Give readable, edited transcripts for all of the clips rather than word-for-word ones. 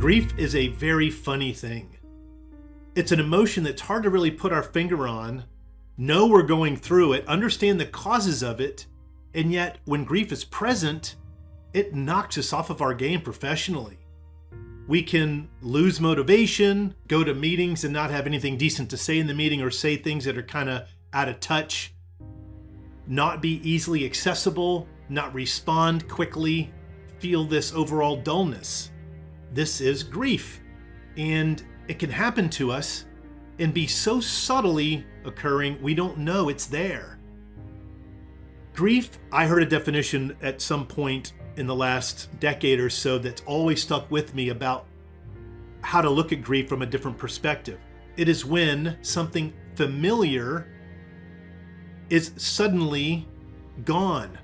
Grief is a very funny thing. It's an emotion that's hard to really put our finger on, know we're going through it, understand the causes of it, and yet when grief is present, it knocks us off of our game professionally. We can lose motivation, go to meetings and not have anything decent to say in the meeting, or say things that are kind of out of touch, not be easily accessible, not respond quickly, feel this overall dullness. This is grief, and it can happen to us and be so subtly occurring we don't know it's there. Grief, I heard a definition at some point in the last decade or so that's always stuck with me about how to look at grief from a different perspective. It is when something familiar is suddenly gone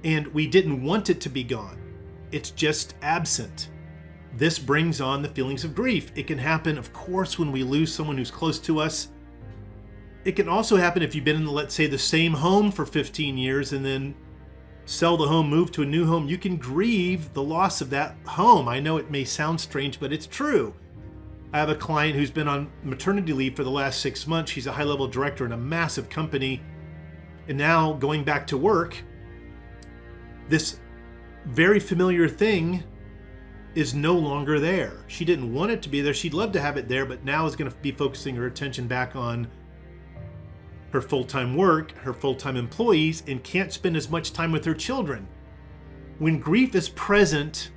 and we didn't want it to be gone. It's just absent. This brings on the feelings of grief. It can happen, of course, when we lose someone who's close to us. It can also happen if you've been in, let's say, the same home for 15 years and then sell the home, move to a new home. You can grieve the loss of that home. I know it may sound strange, but it's true. I have a client who's been on maternity leave for the last 6 months. She's a high-level director in a massive company. And now going back to work, this very familiar thing is no longer there. She didn't want it to be there. She'd love to have it there, but now is going to be focusing her attention back on her full-time work, her full-time employees, and can't spend as much time with her children. When grief is present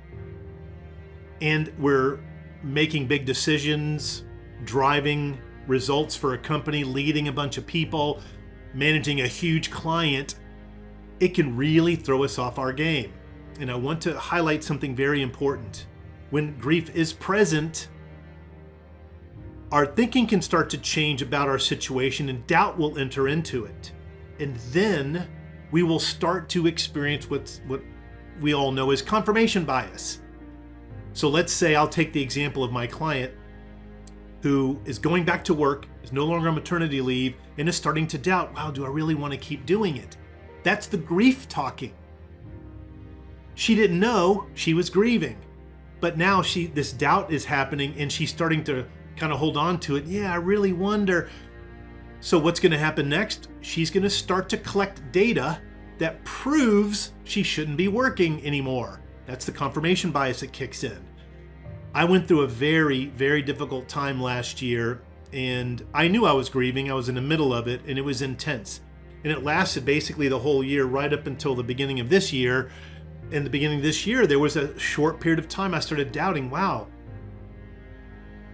and we're making big decisions, driving results for a company, leading a bunch of people, managing a huge client, it can really throw us off our game. And I want to highlight something very important. When grief is present, our thinking can start to change about our situation and doubt will enter into it. And then we will start to experience what we all know as confirmation bias. So let's say I'll take the example of my client who is going back to work, is no longer on maternity leave, and is starting to doubt, wow, do I really want to keep doing it? That's the grief talking. She didn't know she was grieving, but now this doubt is happening and she's starting to kind of hold on to it. Yeah, I really wonder. So what's going to happen next? She's going to start to collect data that proves she shouldn't be working anymore. That's the confirmation bias that kicks in. I went through a very, very difficult time last year, and I knew I was grieving. I was in the middle of it, and it was intense. And it lasted basically the whole year, right up until the beginning of this year. In the beginning of this year, there was a short period of time I started doubting, wow,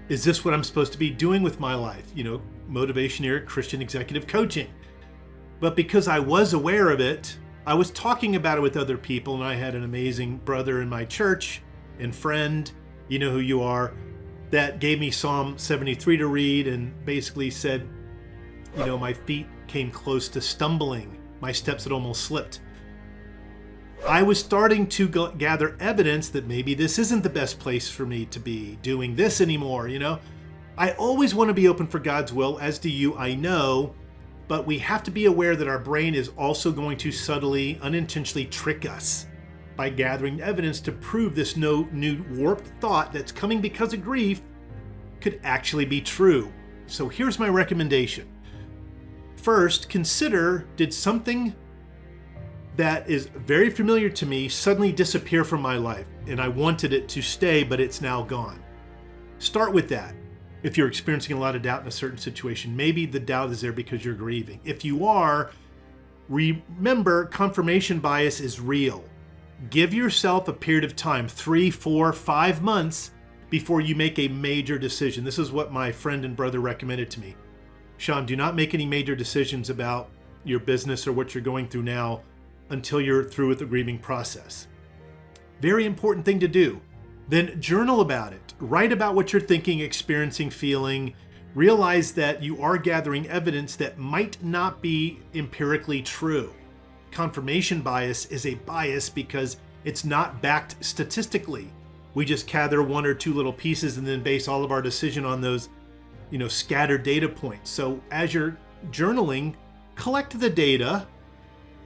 is this what I'm supposed to be doing with my life? Motivationeer, Christian executive coaching. But because I was aware of it, I was talking about it with other people, and I had an amazing brother in my church and friend, you know who you are, that gave me Psalm 73 to read and basically said, my feet came close to stumbling. My steps had almost slipped. I was starting to gather evidence that maybe this isn't the best place for me to be doing this anymore, I always want to be open for God's will, as do you, I know, but we have to be aware that our brain is also going to subtly, unintentionally trick us by gathering evidence to prove this new warped thought that's coming because of grief could actually be true. So here's my recommendation. First, consider, did something that is very familiar to me suddenly disappear from my life, and I wanted it to stay, but it's now gone? Start with that. If you're experiencing a lot of doubt in a certain situation, maybe the doubt is there because you're grieving. If you are, remember, confirmation bias is real. Give yourself a period of time, 3, 4, 5 months, before you make a major decision. This is what my friend and brother recommended to me. Shawn, do not make any major decisions about your business or what you're going through now until you're through with the grieving process. Very important thing to do. Then journal about it. Write about what you're thinking, experiencing, feeling. Realize that you are gathering evidence that might not be empirically true. Confirmation bias is a bias because it's not backed statistically. We just gather 1 or 2 little pieces and then base all of our decision on those, scattered data points. So as you're journaling, collect the data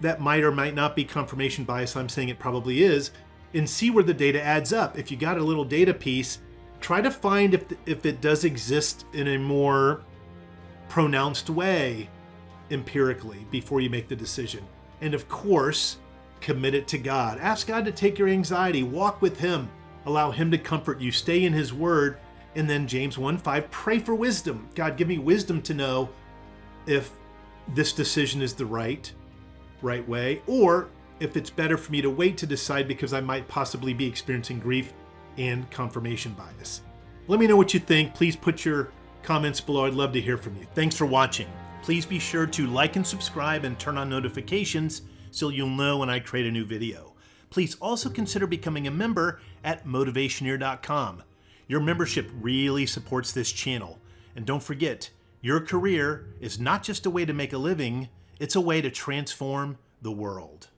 that might or might not be confirmation bias. I'm saying it probably is, and see where the data adds up. If you got a little data piece Try to find if it does exist in a more pronounced way empirically before you make the decision. And of course, commit it to God. Ask God to take your anxiety, walk with Him, allow Him to comfort you, stay in His Word. And then James 1:5, pray for wisdom. God, give me wisdom to know if this decision is the right way, or if it's better for me to wait to decide because I might possibly be experiencing grief and confirmation bias. Let me know what you think. Please put your comments below. I'd love to hear from you. Thanks for watching. Please be sure to like and subscribe and turn on notifications so you'll know when I create a new video. Please also consider becoming a member at Motivationeer.com. Your membership really supports this channel. And don't forget, your career is not just a way to make a living, it's a way to transform the world.